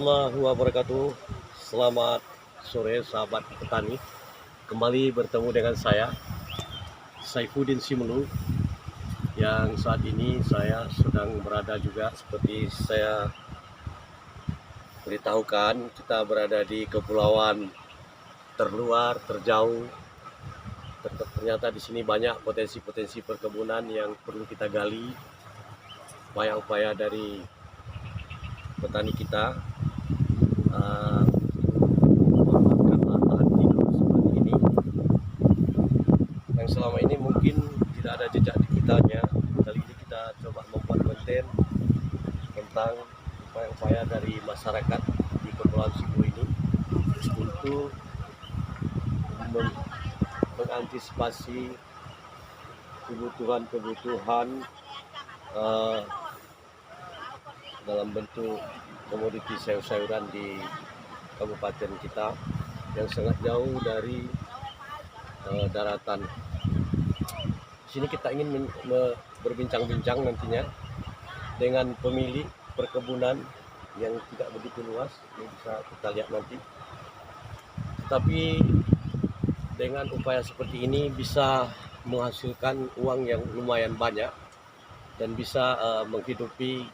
warahmatullahi wabarakatuh. Selamat sore sahabat petani. Kembali bertemu dengan saya Saifuddin Simulu, yang saat ini saya sedang berada juga seperti saya beritahukan, kita berada di kepulauan terluar, terjauh. Ternyata di sini banyak potensi-potensi perkebunan yang perlu kita gali. Banyak upaya dari petani kita memanfaatkan lahan hidup seperti ini yang selama ini mungkin tidak ada jejak digitalnya. Kali ini kita coba membuat konten tentang upaya-upaya dari masyarakat di Kepulauan Simulu ini untuk mengantisipasi kebutuhan dalam bentuk komoditi sayur-sayuran di kabupaten kita yang sangat jauh dari daratan. Di sini kita ingin berbincang-bincang nantinya dengan pemilik perkebunan yang tidak begitu luas, ini bisa kita lihat nanti. Tetapi dengan upaya seperti ini bisa menghasilkan uang yang lumayan banyak dan bisa menghidupi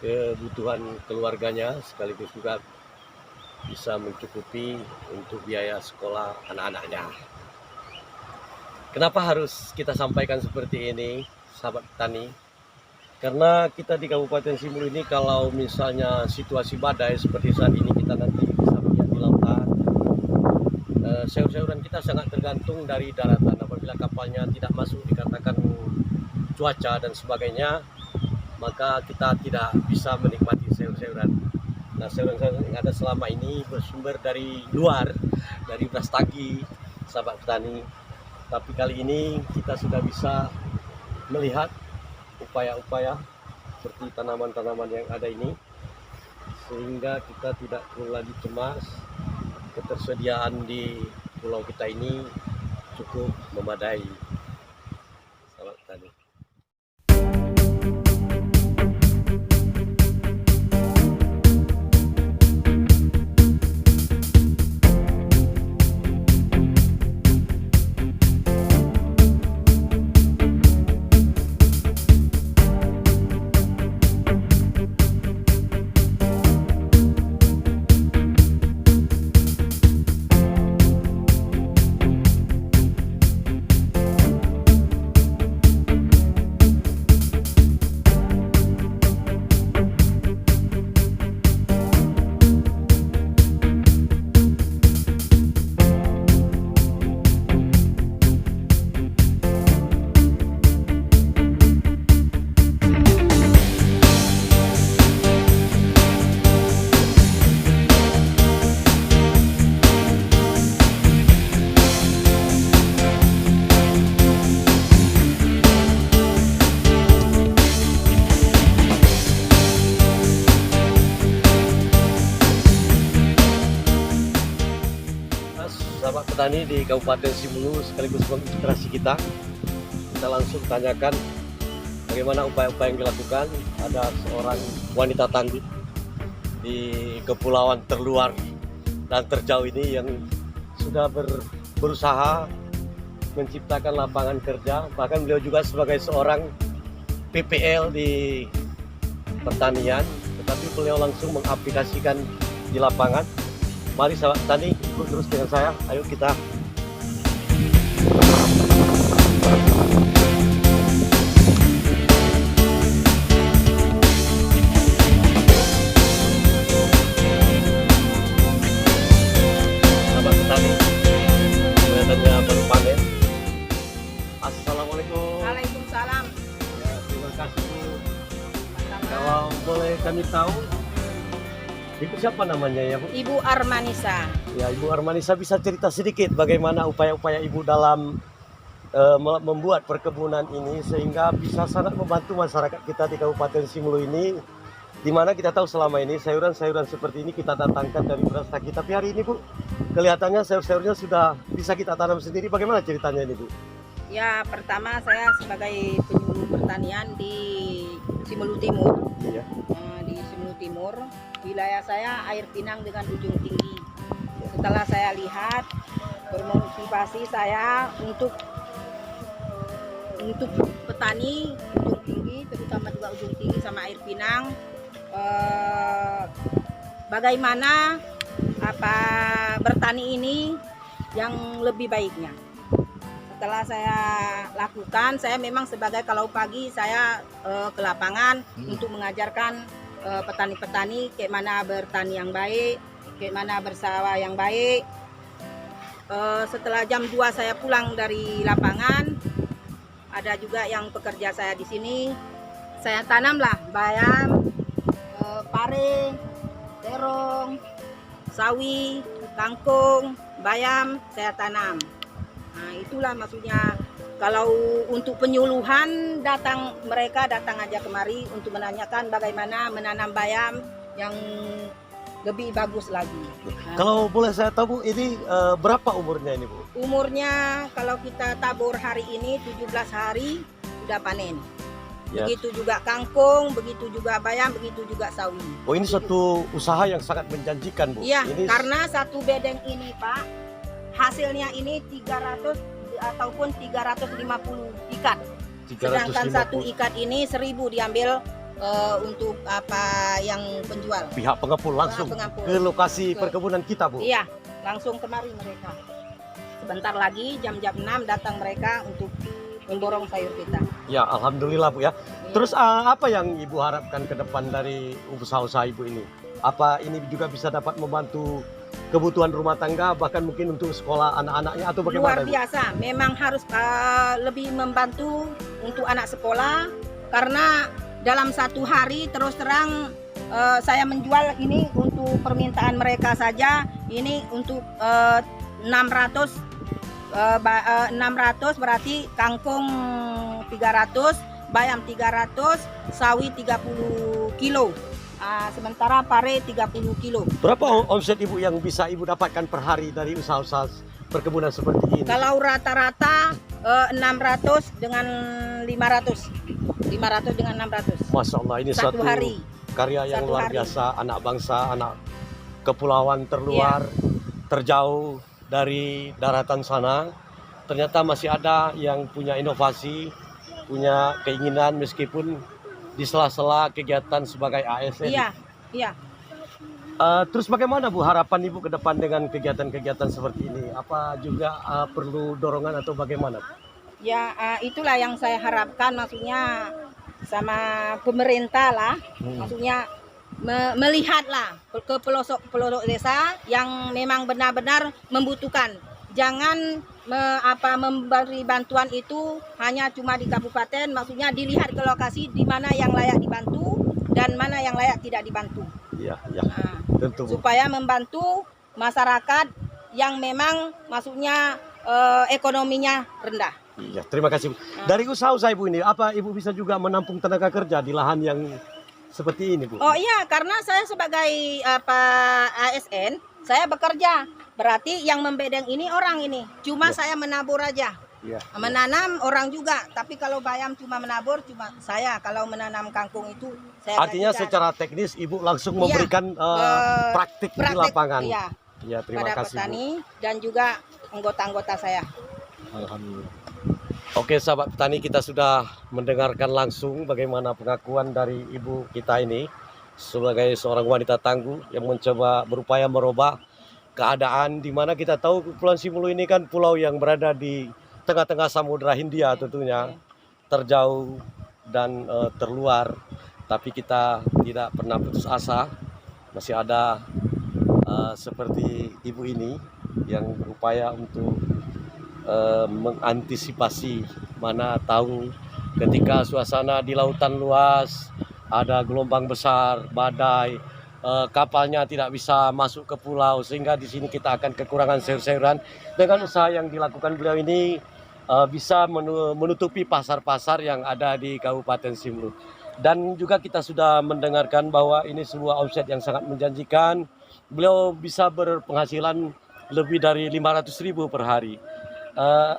kebutuhan keluarganya, sekaligus juga bisa mencukupi untuk biaya sekolah anak-anaknya. Kenapa harus kita sampaikan seperti ini, sahabat petani? Karena kita di Kabupaten Simulu ini, kalau misalnya situasi badai seperti saat ini kita nanti bisa melihat di lautan, sayur-sayuran kita sangat tergantung dari daratan. Apabila kapalnya tidak masuk dikatakan cuaca dan sebagainya, maka kita tidak bisa menikmati sayur-sayuran. Nah, sayur-sayuran yang ada selama ini bersumber dari luar, dari Brastagi, sahabat petani. Tapi kali ini kita sudah bisa melihat upaya-upaya seperti tanaman-tanaman yang ada ini, sehingga kita tidak perlu lagi cemas. Ketersediaan di pulau kita ini cukup memadai, sahabat petani. Sahabat petani di Kabupaten Simulu, sekaligus menginspirasi kita langsung tanyakan bagaimana upaya-upaya yang dilakukan. Ada seorang wanita tangguh di kepulauan terluar dan terjauh ini yang sudah berusaha menciptakan lapangan kerja. Bahkan beliau juga sebagai seorang PPL di pertanian, tetapi beliau langsung mengaplikasikan di lapangan. Mari sahabat petani, ikut terus dengan saya. Ayo kita. Sahabat petani, kelihatannya baru panen. Assalamualaikum. Waalaikumsalam. Ya, terima kasih Bu. Kalau boleh kami tahu, Ibu siapa namanya ya Bu? Ibu Armanisa. Ya, Ibu Armanisa bisa cerita sedikit bagaimana upaya-upaya Ibu dalam membuat perkebunan ini sehingga bisa sangat membantu masyarakat kita di Kabupaten Simulu ini, di mana kita tahu selama ini sayuran-sayuran seperti ini kita datangkan dari Brastagi. Tapi hari ini Bu, kelihatannya sayur-sayurnya sudah bisa kita tanam sendiri. Bagaimana ceritanya ini Bu? Ya, pertama saya sebagai penyuluh pertanian di Simulu Timur. Iya. Di Simulu Timur. Wilayah saya air Pinang dengan ujung tinggi. Setelah saya lihat, bermotivasi saya untuk petani ujung tinggi, terutama juga ujung tinggi sama air Pinang, bagaimana bertani ini yang lebih baiknya. Setelah saya lakukan, saya memang sebagai kalau pagi saya ke lapangan untuk mengajarkan petani-petani kayak mana bertani yang baik, kayak mana bersawah yang baik. Setelah jam 2 saya pulang dari lapangan, ada juga yang pekerja saya di sini. Saya tanamlah bayam, pare, terong, sawi, kangkung, bayam saya tanam. Nah, itulah maksudnya. Kalau untuk penyuluhan mereka datang aja kemari untuk menanyakan bagaimana menanam bayam yang lebih bagus lagi. Nah, Kalau boleh saya tahu Bu, ini berapa umurnya ini Bu? umurnya kalau kita tabur hari ini 17 hari sudah panen. Ya. Begitu juga kangkung, begitu juga bayam, begitu juga sawi. Oh, ini suatu usaha yang sangat menjanjikan Bu. Iya, Ini karena satu bedeng ini Pak, hasilnya ini 300 ataupun 350 ikat. Sedangkan 350. satu ikat ini 1000 diambil untuk yang penjual. Pihak pengepul langsung Pengepul. ke lokasi Ke- perkebunan kita Bu. Iya, langsung kemari mereka. Sebentar lagi jam-jam 6 datang mereka untuk memborong sayur kita. Ya, alhamdulillah Bu ya. Iya. Terus apa yang Ibu harapkan ke depan dari usaha-usaha Ibu ini? Apa ini juga bisa dapat membantu kebutuhan rumah tangga, bahkan mungkin untuk sekolah anak-anaknya atau bagaimana Luar Bu? biasa, memang harus lebih membantu untuk anak sekolah karena dalam satu hari terus terang saya menjual ini untuk permintaan mereka saja ini untuk 600 berarti kangkung 300, bayam 300, sawi 30 kilo. Sementara pare 30 kilo. Berapa omset Ibu yang bisa Ibu dapatkan per hari dari usaha-usaha perkebunan seperti ini? Kalau rata-rata 600 dengan 500. 500 dengan 600. Masya Allah, ini Satu suatu hari. karya yang Satu luar hari. biasa. Anak bangsa, anak kepulauan terluar, terjauh dari daratan sana. Ternyata masih ada yang punya inovasi, punya keinginan meskipun di sela-sela kegiatan sebagai ASN. Iya, iya. Terus bagaimana Bu harapan Ibu ke depan dengan kegiatan-kegiatan seperti ini? Apa juga perlu dorongan atau bagaimana Bu? Ya, itulah yang saya harapkan maksudnya sama pemerintah lah. Maksudnya melihatlah ke pelosok-pelosok desa yang memang benar-benar membutuhkan. Jangan memberi bantuan itu hanya cuma di kabupaten, maksudnya dilihat ke lokasi di mana yang layak dibantu dan mana yang layak tidak dibantu. Iya, ya, Nah, tentu Bu. supaya membantu masyarakat yang memang maksudnya ekonominya rendah. Iya, terima kasih Bu. Dari usaha-usaha Ibu ini, apa Ibu bisa juga menampung tenaga kerja di lahan yang seperti ini Bu? Oh iya, karena saya sebagai ASN, saya bekerja. Berarti yang membedeng ini orang ini. Cuma Ya. saya menabur aja. Iya. Menanam orang juga. Tapi kalau bayam cuma menabur, cuma saya. Kalau menanam kangkung itu saya Artinya bagikan secara teknis Ibu langsung Iya, memberikan praktik di lapangan. Iya, Ya, terima pada kasih Bu. petani dan juga anggota-anggota saya. Alhamdulillah. Oke sahabat petani, kita sudah mendengarkan langsung bagaimana pengakuan dari ibu kita ini sebagai seorang wanita tangguh yang mencoba berupaya merubah keadaan di mana kita tahu Kepulauan Simelu ini kan pulau yang berada di tengah-tengah Samudra Hindia tentunya, terjauh dan terluar, tapi kita tidak pernah putus asa. Masih ada seperti ibu ini yang berupaya untuk mengantisipasi, mana tahu ketika suasana di lautan luas ada gelombang besar, badai, kapalnya tidak bisa masuk ke pulau sehingga di sini kita akan kekurangan sayur-sayuran. Dengan usaha yang dilakukan beliau ini bisa menutupi pasar-pasar yang ada di Kabupaten Simelu. Dan juga kita sudah mendengarkan bahwa ini sebuah omset yang sangat menjanjikan. Beliau bisa berpenghasilan lebih dari 500.000 per hari.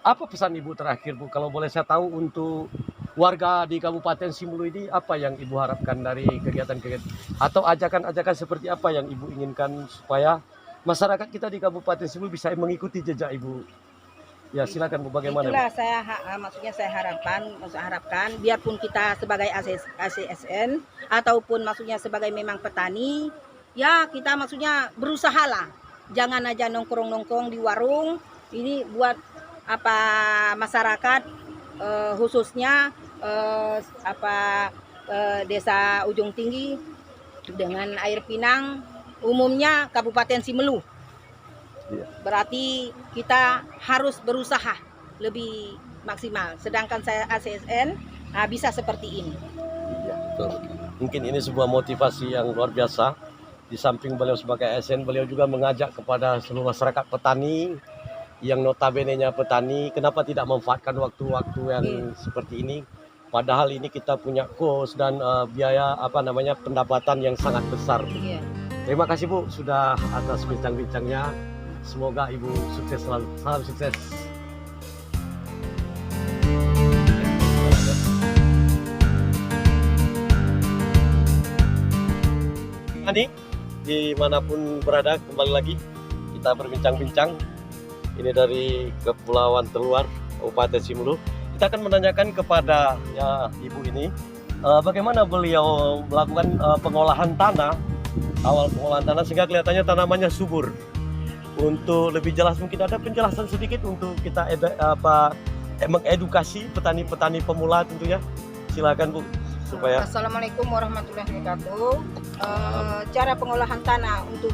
Apa pesan Ibu terakhir Bu, kalau boleh saya tahu, untuk warga di Kabupaten Simelu ini, apa yang Ibu harapkan dari kegiatan-kegiatan atau ajakan-ajakan seperti apa yang Ibu inginkan supaya masyarakat kita di Kabupaten Simelu bisa mengikuti jejak Ibu? Ya silakan Bu, bagaimana Bu? Itulah maksudnya saya harapkan biarpun kita sebagai ASN ataupun maksudnya sebagai memang petani, ya kita maksudnya berusahalah, jangan aja nongkrong-nongkrong di warung. Ini buat apa masyarakat khususnya desa Ujung Tinggi dengan air Pinang, umumnya Kabupaten Simelu. Iya. Berarti kita harus berusaha lebih maksimal. Sedangkan saya ASN bisa seperti ini. Iya, betul. Mungkin ini sebuah motivasi yang luar biasa. Di samping beliau sebagai ASN, beliau juga mengajak kepada seluruh masyarakat petani yang notabene-nya petani, kenapa tidak memanfaatkan waktu-waktu yang seperti ini? Padahal ini kita punya kos dan biaya pendapatan yang sangat besar. Iya. Terima kasih Bu sudah atas bincang-bincangnya. Semoga Ibu sukses selalu. Salam sukses. Ani, dimanapun berada, kembali lagi kita berbincang-bincang. Ini dari Kepulauan Terluar, Kabupaten Simelu. Kita akan menanyakan kepada Ibu ini bagaimana beliau melakukan pengolahan tanah, awal pengolahan tanah sehingga kelihatannya tanamannya subur. Untuk lebih jelas mungkin ada penjelasan sedikit untuk kita mengedukasi petani-petani pemula tentunya. Silakan Bu supaya. Assalamualaikum warahmatullahi wabarakatuh. Cara pengolahan tanah untuk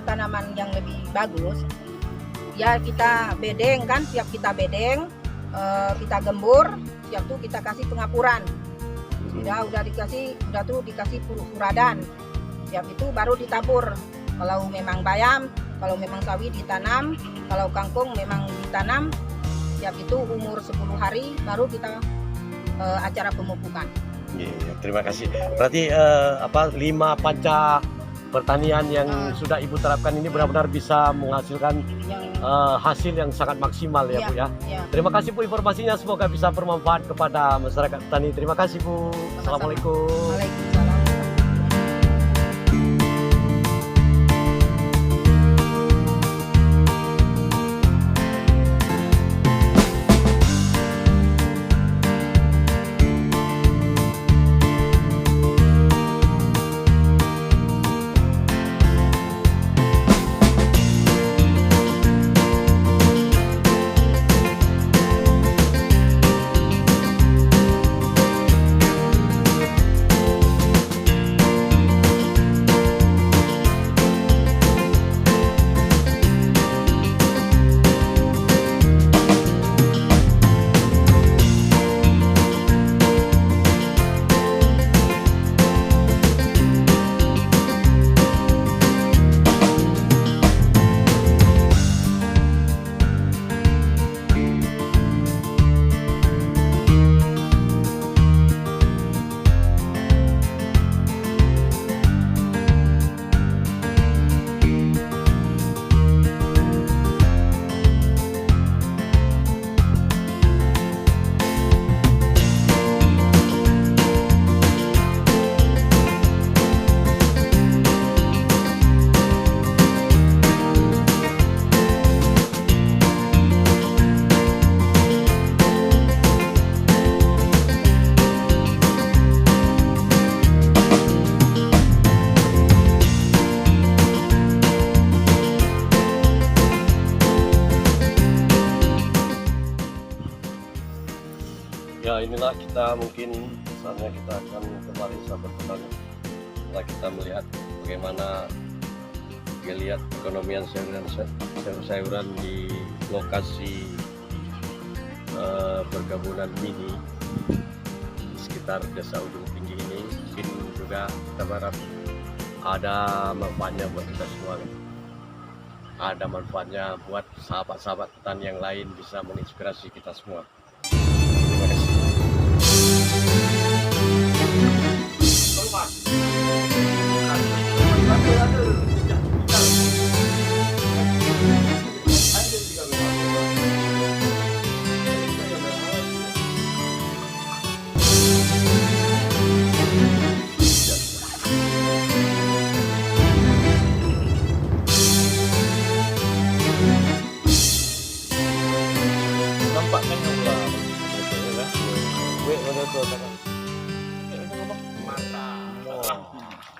tanaman yang lebih bagus, ya kita bedeng kan, siap kita bedeng, kita gembur, siap tuh kita kasih pengapuran. Udah dikasih furadan. Siap itu baru ditabur. Kalau memang bayam, kalau memang sawi ditanam, kalau kangkung memang ditanam. Siap itu umur 10 hari baru kita acara pemupukan. Iya, terima kasih. Berarti 5 panca pertanian yang sudah Ibu terapkan ini benar-benar bisa menghasilkan hasil yang sangat maksimal ya Bu ya. Terima kasih Bu informasinya, semoga bisa bermanfaat kepada masyarakat petani. Terima kasih Bu. Assalamualaikum. Waalaikumsalam. Ya inilah kita mungkin misalnya kita akan kembali sahabat petani setelah kita melihat bagaimana geliat perekonomian sayur-sayuran di lokasi perkebunan mini di sekitar desa Ujung Tinggi ini. Mungkin juga kita berharap ada manfaatnya buat kita semua, ada manfaatnya buat sahabat-sahabat petani yang lain, bisa menginspirasi kita semua. Terima kasih. Wih, betul betul. Mantap. Wah,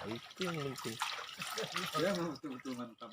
itu yang penting. Ya betul-betul mantap.